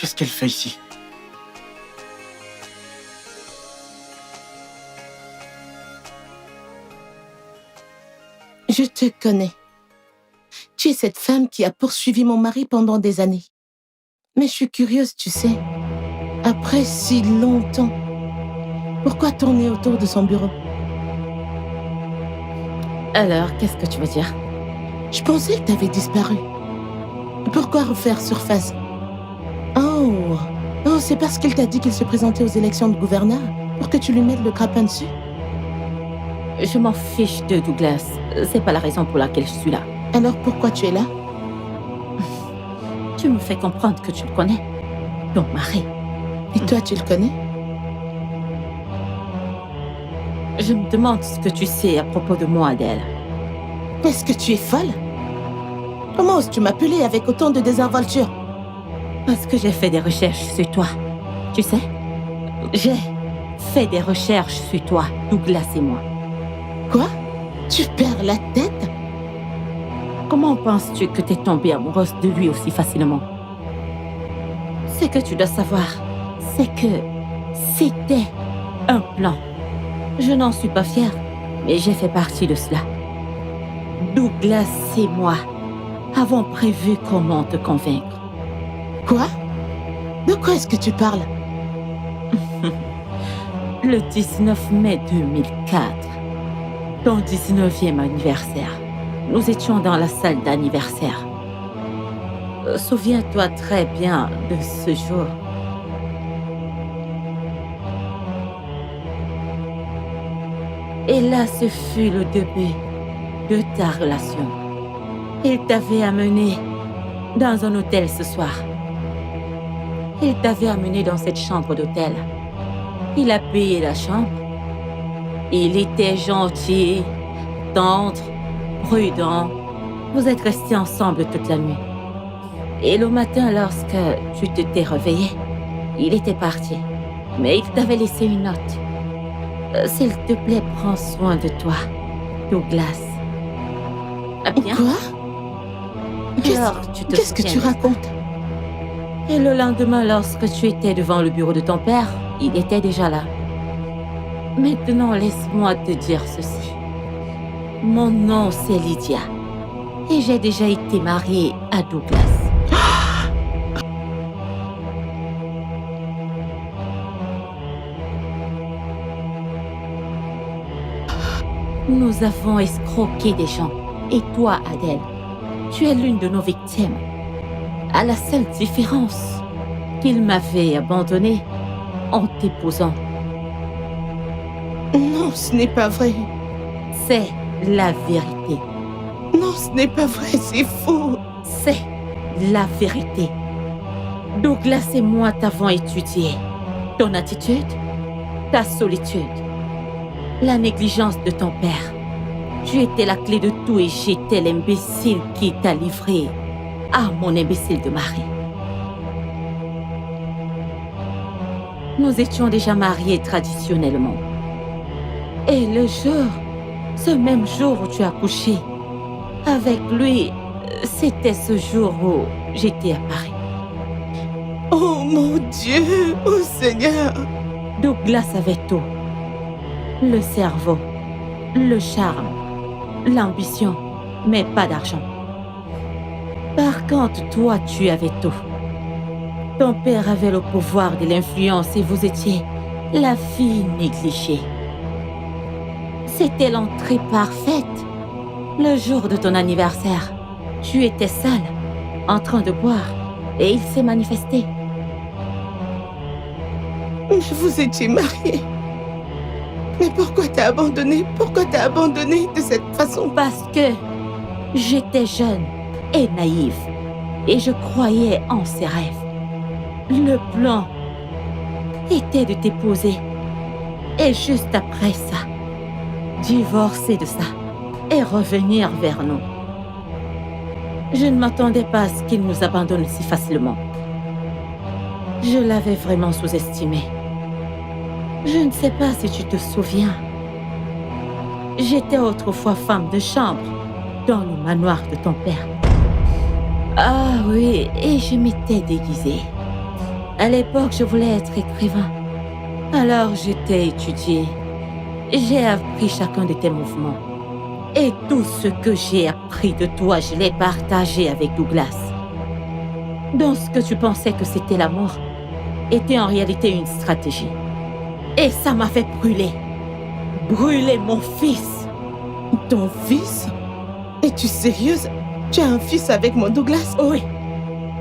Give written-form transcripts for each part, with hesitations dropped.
Qu'est-ce qu'elle fait ici? Je te connais. Tu es cette femme qui a poursuivi mon mari pendant des années. Mais je suis curieuse, tu sais. Après si longtemps, pourquoi tourner autour de son bureau? Alors, qu'est-ce que tu veux dire? Je pensais que t'avais disparu. Pourquoi refaire surface? Oh, c'est parce qu'il t'a dit qu'il se présentait aux élections de gouverneur pour que tu lui mettes le grappin dessus? Je m'en fiche de Douglas. C'est pas la raison pour laquelle je suis là. Alors pourquoi tu es là? Tu me fais comprendre que tu le connais. Ton mari. Et toi, tu le connais? Je me demande ce que tu sais à propos de moi, Adèle. Est-ce que tu es folle? Comment oses-tu m'appeler avec autant de désinvolture? Parce que j'ai fait des recherches sur toi. Tu sais? J'ai fait des recherches sur toi, Douglas et moi. Quoi? Tu perds la tête? Comment penses-tu que t'es tombée amoureuse de lui aussi facilement? Ce que tu dois savoir, c'est que c'était un plan. Je n'en suis pas fière, mais j'ai fait partie de cela. Douglas et moi avons prévu comment te convaincre. Quoi? De quoi est-ce que tu parles? Le 19 mai 2004, ton 19e anniversaire, nous étions dans la salle d'anniversaire. Souviens-toi très bien de ce jour. Et là, ce fut le début de ta relation. Il t'avait amené dans un hôtel ce soir. Il t'avait amené dans cette chambre d'hôtel. Il a payé la chambre. Il était gentil, tendre, prudent. Vous êtes restés ensemble toute la nuit. Et le matin, lorsque tu t'étais réveillé, il était parti. Mais il t'avait laissé une note. S'il te plaît, prends soin de toi, Douglas. Ah bien? Quoi? Alors, Qu'est-ce que tu racontes? Et le lendemain, lorsque tu étais devant le bureau de ton père, il était déjà là. Maintenant, laisse-moi te dire ceci. Mon nom, c'est Lydia. Et j'ai déjà été mariée à Douglas. Nous avons escroqué des gens. Et toi, Adèle, tu es l'une de nos victimes. À la seule différence qu'il m'avait abandonnée en t'épousant. Non, ce n'est pas vrai. C'est la vérité. Non, ce n'est pas vrai, c'est faux. C'est la vérité. Douglas et moi t'avons étudié ton attitude, ta solitude, la négligence de ton père. Tu étais la clé de tout et j'étais l'imbécile qui t'a livré à mon imbécile de mari. Nous étions déjà mariés traditionnellement. Et le jour, ce même jour où tu as couché avec lui, c'était ce jour où j'étais à Paris. Oh mon Dieu, oh Seigneur. Douglas avait tout. Le cerveau, le charme, l'ambition, mais pas d'argent. Par contre, toi, tu avais tout. Ton père avait le pouvoir de l'influence et vous étiez la fille négligée. C'était l'entrée parfaite. Le jour de ton anniversaire, tu étais seule, en train de boire, et il s'est manifesté. Vous étiez mariés. Mais pourquoi t'as abandonné? Pourquoi t'as abandonné de cette façon? Parce que j'étais jeune et naïve, et je croyais en ses rêves. Le plan était de t'épouser, et juste après ça, divorcer de ça et revenir vers nous. Je ne m'attendais pas à ce qu'il nous abandonne si facilement. Je l'avais vraiment sous-estimé. Je ne sais pas si tu te souviens. J'étais autrefois femme de chambre dans le manoir de ton père. Ah oui, et je m'étais déguisée. À l'époque, je voulais être écrivain. Alors, je t'ai étudié. J'ai appris chacun de tes mouvements. Et tout ce que j'ai appris de toi, je l'ai partagé avec Douglas. Donc, ce que tu pensais que c'était la mort était en réalité une stratégie. Et ça m'a fait brûler. Brûler mon fils. Ton fils? Es-tu sérieuse? Tu as un fils avec mon Douglas? Oui.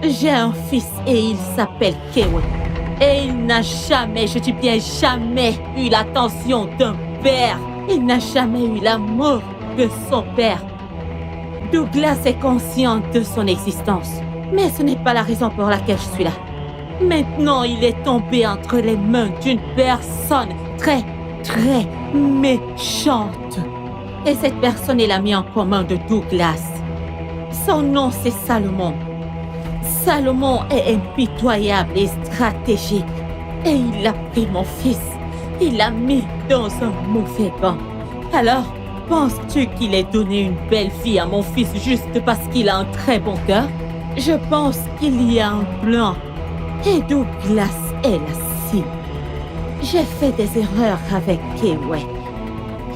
J'ai un fils et il s'appelle Kewa. Et il n'a jamais, je dis bien jamais, eu l'attention d'un père. Il n'a jamais eu l'amour de son père. Douglas est conscient de son existence. Mais ce n'est pas la raison pour laquelle je suis là. Maintenant, il est tombé entre les mains d'une personne très méchante. Et cette personne est l'ami en commun de Douglas. Son nom, c'est Salomon. Salomon est impitoyable et stratégique. Et il a pris mon fils. Il l'a mis dans un mauvais banc. Alors, penses-tu qu'il ait donné une belle vie à mon fils juste parce qu'il a un très bon cœur? Je pense qu'il y a un plan. Et Douglas est la cible. J'ai fait des erreurs avec Kewa.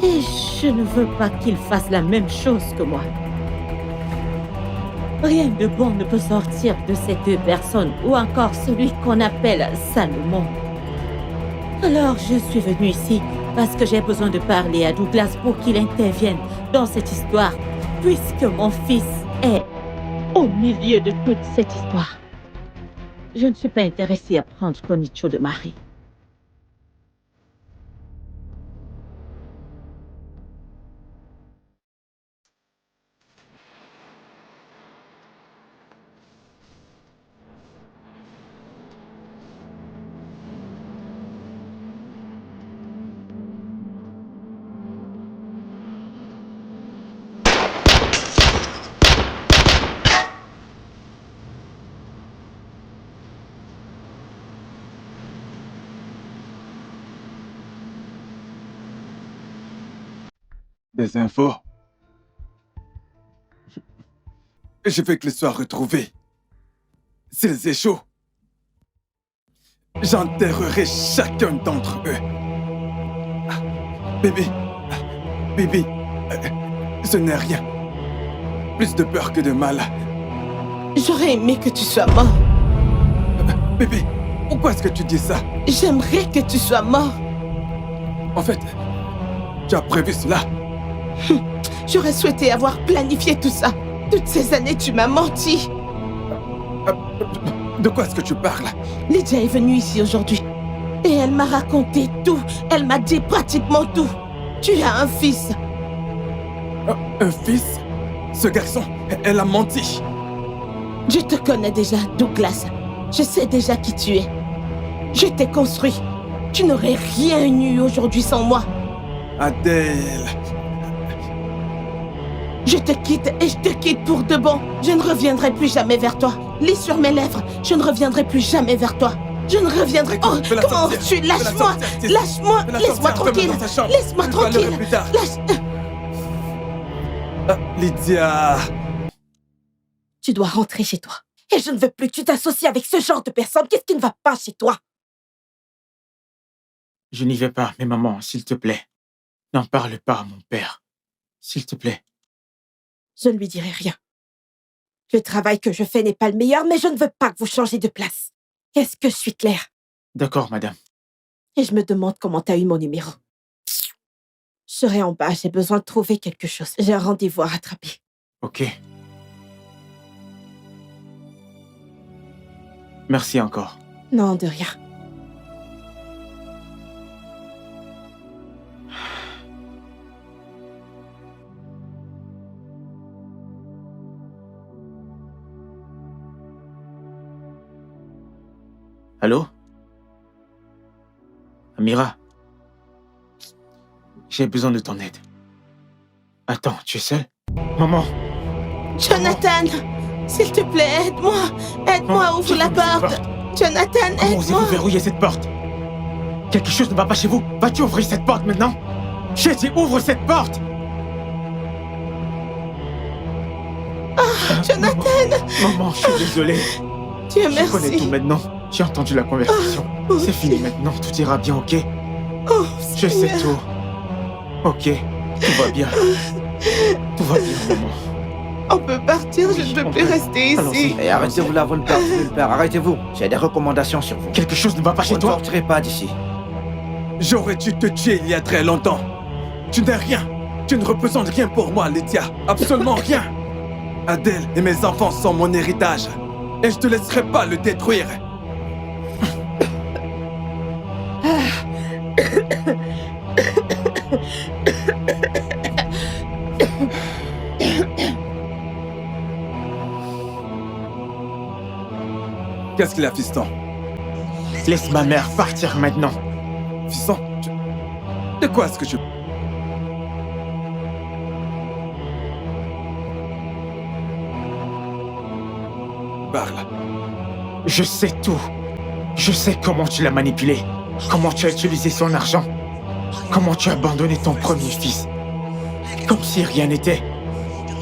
Et je ne veux pas qu'il fasse la même chose que moi. Rien de bon ne peut sortir de ces deux personnes ou encore celui qu'on appelle Salomon. Alors je suis venue ici parce que j'ai besoin de parler à Douglas pour qu'il intervienne dans cette histoire, puisque mon fils est au milieu de toute cette histoire. Je ne suis pas intéressée à prendre Konicho de mari. Des infos. Je veux qu'ils soient retrouvés. S'ils échouent, j'enterrerai chacun d'entre eux. Bébé, ce n'est rien. Plus de peur que de mal. J'aurais aimé que tu sois mort. Bébé, pourquoi est-ce que tu dis ça? J'aimerais que tu sois mort. En fait, tu as prévu cela. J'aurais souhaité avoir planifié tout ça. Toutes ces années, tu m'as menti. De quoi est-ce que tu parles? Lydia est venue ici aujourd'hui. Et elle m'a raconté tout. Elle m'a dit pratiquement tout. Tu as un fils. Un fils? Ce garçon, elle a menti. Je te connais déjà, Douglas. Je sais déjà qui tu es. Je t'ai construit. Tu n'aurais rien eu aujourd'hui sans moi. Adèle. Je te quitte et je te quitte pour de bon. Je ne reviendrai plus jamais vers toi. Lis sur mes lèvres. Je ne reviendrai plus jamais vers toi. Je ne reviendrai... Oh, comment tu... Lâche-moi. Lâche-moi. Laisse-moi tranquille. Laisse-moi tranquille. Lâche... Lydia. Tu dois rentrer chez toi. Et je ne veux plus que tu t'associes avec ce genre de personnes. Qu'est-ce qui ne va pas chez toi? Je n'y vais pas, mais maman, s'il te plaît, n'en parle pas à mon père. S'il te plaît. Je ne lui dirai rien. Le travail que je fais n'est pas le meilleur, mais je ne veux pas que vous changiez de place. Est-ce que je suis claire? D'accord, madame. Et je me demande comment tu as eu mon numéro. Je serai en bas, j'ai besoin de trouver quelque chose. J'ai un rendez-vous à rattraper. Ok. Merci encore. Non, de rien. Allô? Amira? J'ai besoin de ton aide. Attends, tu es seule? Maman! Jonathan! S'il te plaît, aide-moi! Aide-moi, ouvre la porte! Jonathan, Comment osez-vous aide-moi! verrouiller cette porte? Quelque chose ne va pas chez vous? Vas-tu ouvrir cette porte maintenant? J'ai dit ouvre cette porte! Jonathan! Maman, je suis désolé. Dieu Je connais merci! tout maintenant. J'ai entendu la conversation. C'est fini maintenant, tout ira bien, ok? Je sais tout. Ok, tout va bien. Tout va bien, maman. On peut partir, je ne peux plus rester ici. Allons-y. Et arrêtez-vous là, vous ne partez nulle part. Arrêtez-vous. J'ai des recommandations sur vous. Quelque chose ne va pas Vous chez ne toi. sortirez pas d'ici. J'aurais dû te tuer il y a très longtemps. Tu n'es rien. Tu ne représentes rien pour moi, Lydia. Absolument rien. Adèle et mes enfants sont mon héritage. Et je te laisserai pas le détruire. Qu'est-ce qu'il a, fiston? Laisse ma mère partir maintenant. Fiston, de quoi est-ce que je... Parle. Je sais tout. Je sais comment tu l'as manipulé. Comment tu as utilisé son argent. Comment tu as abandonné ton premier fils. Comme si rien n'était.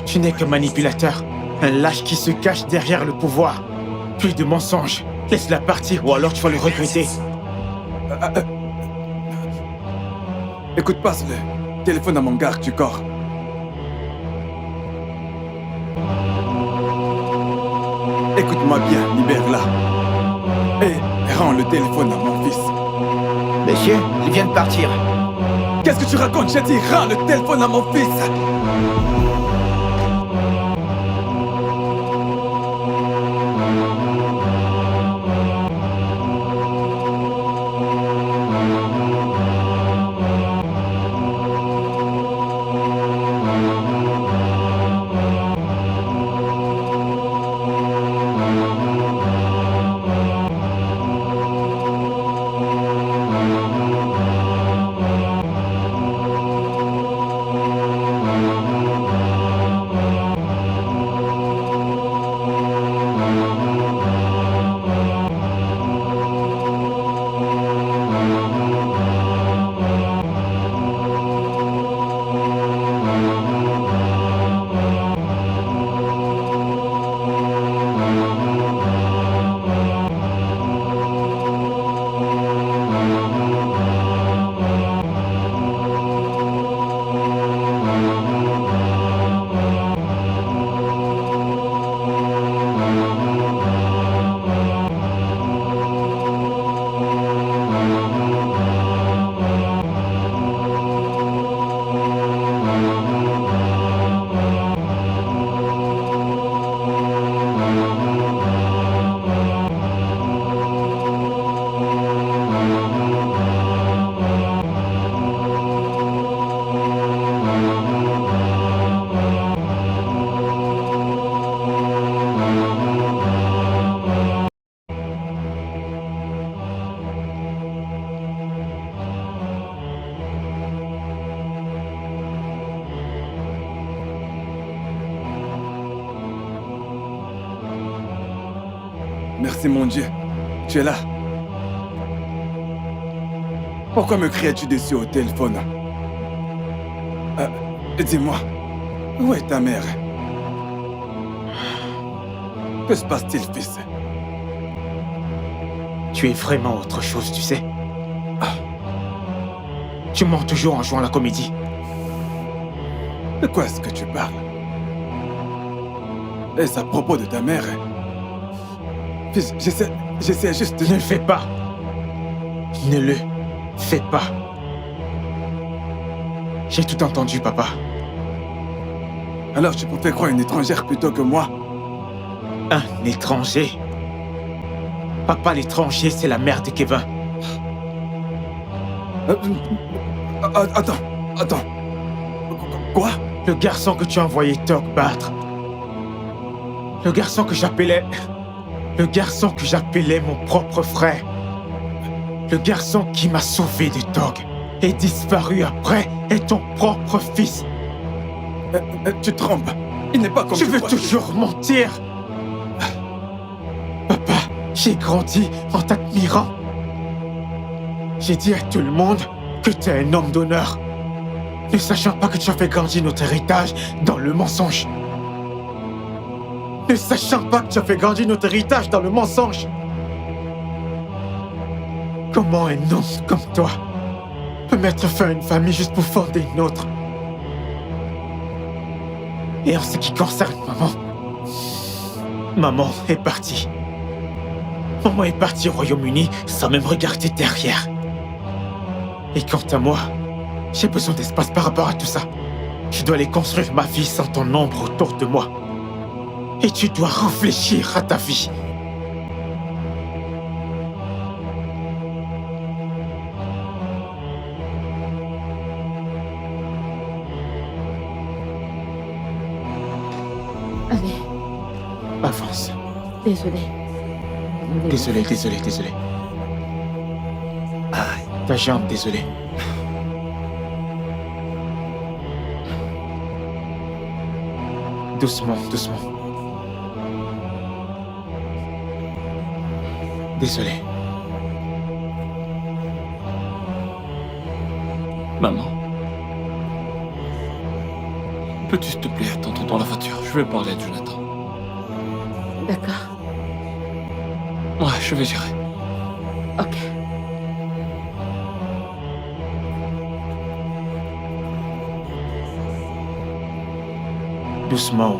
Tu n'es que manipulateur. Un lâche qui se cache derrière le pouvoir. Plus de mensonges. Laisse-la partir ou alors tu vas le regretter. Écoute, passe le téléphone à mon garde du corps. Écoute-moi bien, libère-la. Et rends le téléphone à mon fils. Messieurs, il vient de partir. Qu'est-ce que tu racontes? J'ai dit, rends le téléphone à mon fils. Merci mon Dieu, tu es là. Pourquoi me criais-tu dessus au téléphone? Dis-moi, où est ta mère? Que se passe-t-il, fils? Tu es vraiment autre chose, tu sais. Tu mens toujours en jouant la comédie. De quoi est-ce que tu parles? Est-ce à propos de ta mère? Fils, j'essaie juste de... Ne le fais pas. Ne le fais pas. J'ai tout entendu, papa. Alors tu préfères croire une étrangère plutôt que moi? Un étranger. Papa, l'étranger, c'est la mère de Kevin. Attends. Quoi? Le garçon que tu as envoyé Tog battre. Le garçon que j'appelais mon propre frère. Le garçon qui m'a sauvé de Tog et disparu après est ton propre fils. Tu te trompes. Il n'est pas comme Tu tu veux crois. toujours mentir. Papa, j'ai grandi en t'admirant. J'ai dit à tout le monde que tu es un homme d'honneur, ne sachant pas que tu as fait grandir notre héritage dans le mensonge. Ne sachant pas que tu as fait grandir notre héritage dans le mensonge. Comment un homme comme toi peut mettre fin à une famille juste pour fonder une autre? Et en ce qui concerne maman, maman est partie. Maman est partie au Royaume-Uni sans même regarder derrière. Et quant à moi, j'ai besoin d'espace par rapport à tout ça. Je dois aller construire ma vie sans ton ombre autour de moi. Et tu dois réfléchir à ta vie. Allez, Avance. désolé. Désolé. Ta jambe, désolé. Doucement. Désolé. Maman. Peux-tu s'il te plaît attendre dans la voiture? Je vais parler à Jonathan. D'accord. Ouais, je vais gérer. Ok. Doucement.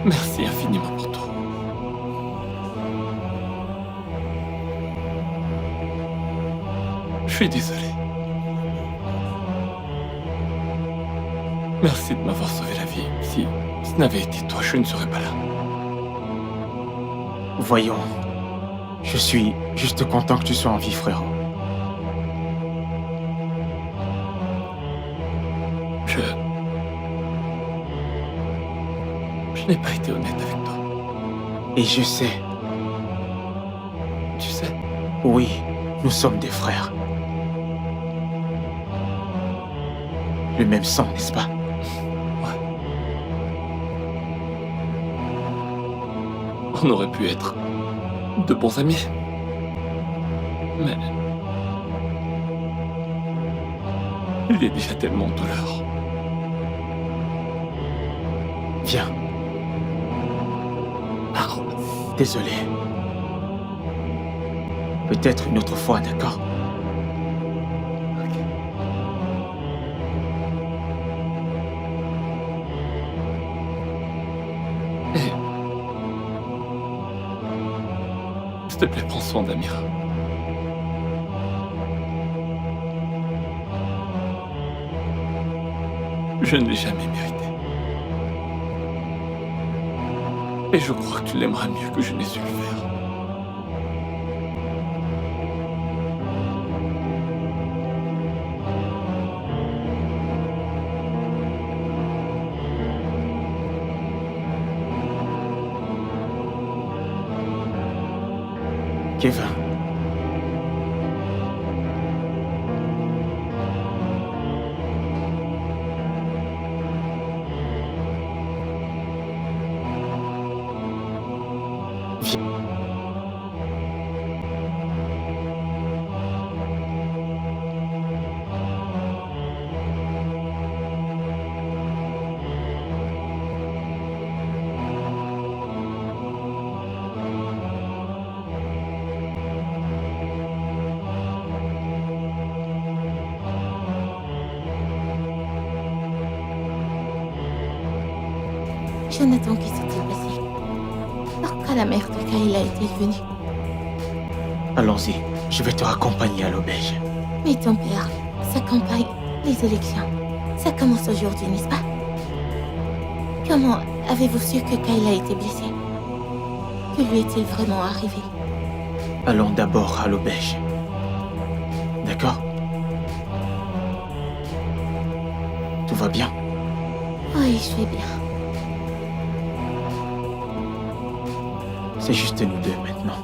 Merci infiniment pour tout. Je suis désolé. Merci de m'avoir sauvé la vie. Si ce n'avait été toi, je ne serais pas là. Voyons. Je suis juste content que tu sois en vie, frérot. Je n'ai pas été honnête avec toi. Et je sais, Tu sais, oui, nous sommes des frères. Le même sang, n'est-ce pas? ouais. On aurait pu être de bons amis. Mais il y a déjà tellement de douleur. Viens. Ah, Désolé. Peut-être une autre fois, d'accord? et... S'il te plaît, prends soin d'Amira. Je ne l'ai jamais mérité. Et je crois que tu l'aimeras mieux que je n'ai su le faire. Kevin. Jonathan, qui s'est-il passé? Pourquoi la mère de Kayla est-elle venue? Allons-y, je vais te raccompagner à l'auberge. Mais ton père, sa campagne, les élections, ça commence aujourd'hui, n'est-ce pas? Comment avez-vous su que Kayla était blessée? Que lui est-il vraiment arrivé? Allons d'abord à l'auberge. D'accord? Tout va bien? Oui, je vais bien. C'est juste nous deux maintenant.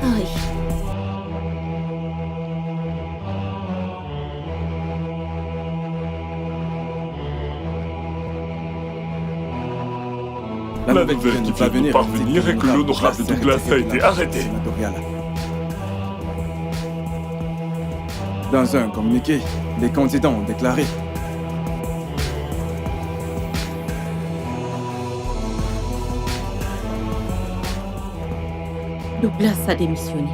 Oui. La nouvelle qui vient de parvenir est que l'honorable Douglas a été arrêté. Dans un communiqué, les candidats ont déclaré Douglas a démissionné.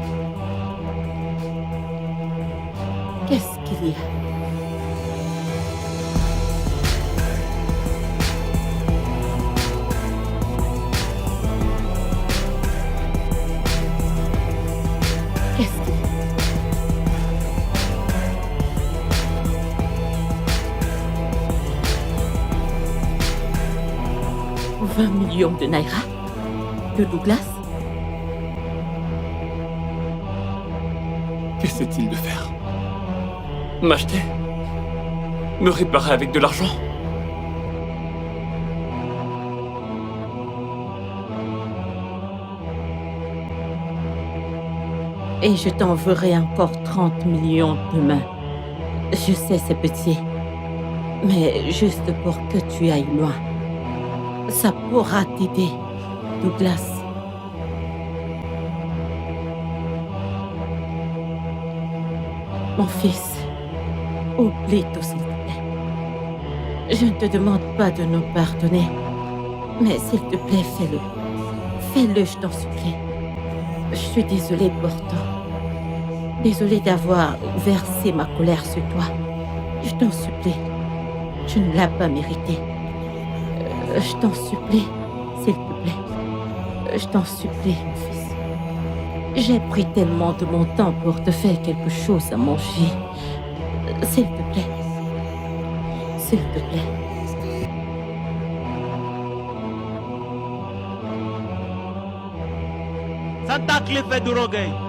Qu'est-ce qu'il y a? Qu'est-ce qu'il y a? 20 millions de naira de Douglas? Qu'essaie-t-il de faire? M'acheter? Me réparer avec de l'argent? Et je t'enverrai encore 30 millions demain. Je sais, c'est petit. Mais juste pour que tu ailles loin. Ça pourra t'aider, Douglas. Mon fils, oublie tout, s'il te plaît. Je ne te demande pas de nous pardonner. Mais s'il te plaît, fais-le. Fais-le, je t'en supplie. Je suis désolée pour toi. Désolée d'avoir versé ma colère sur toi. Je t'en supplie. Tu ne l'as pas mérité. Je t'en supplie, s'il te plaît. Je t'en supplie, mon fils. J'ai pris tellement de mon temps pour te faire quelque chose à manger. S'il te plaît. S'il te plaît. Santa Cliff et Duroguay.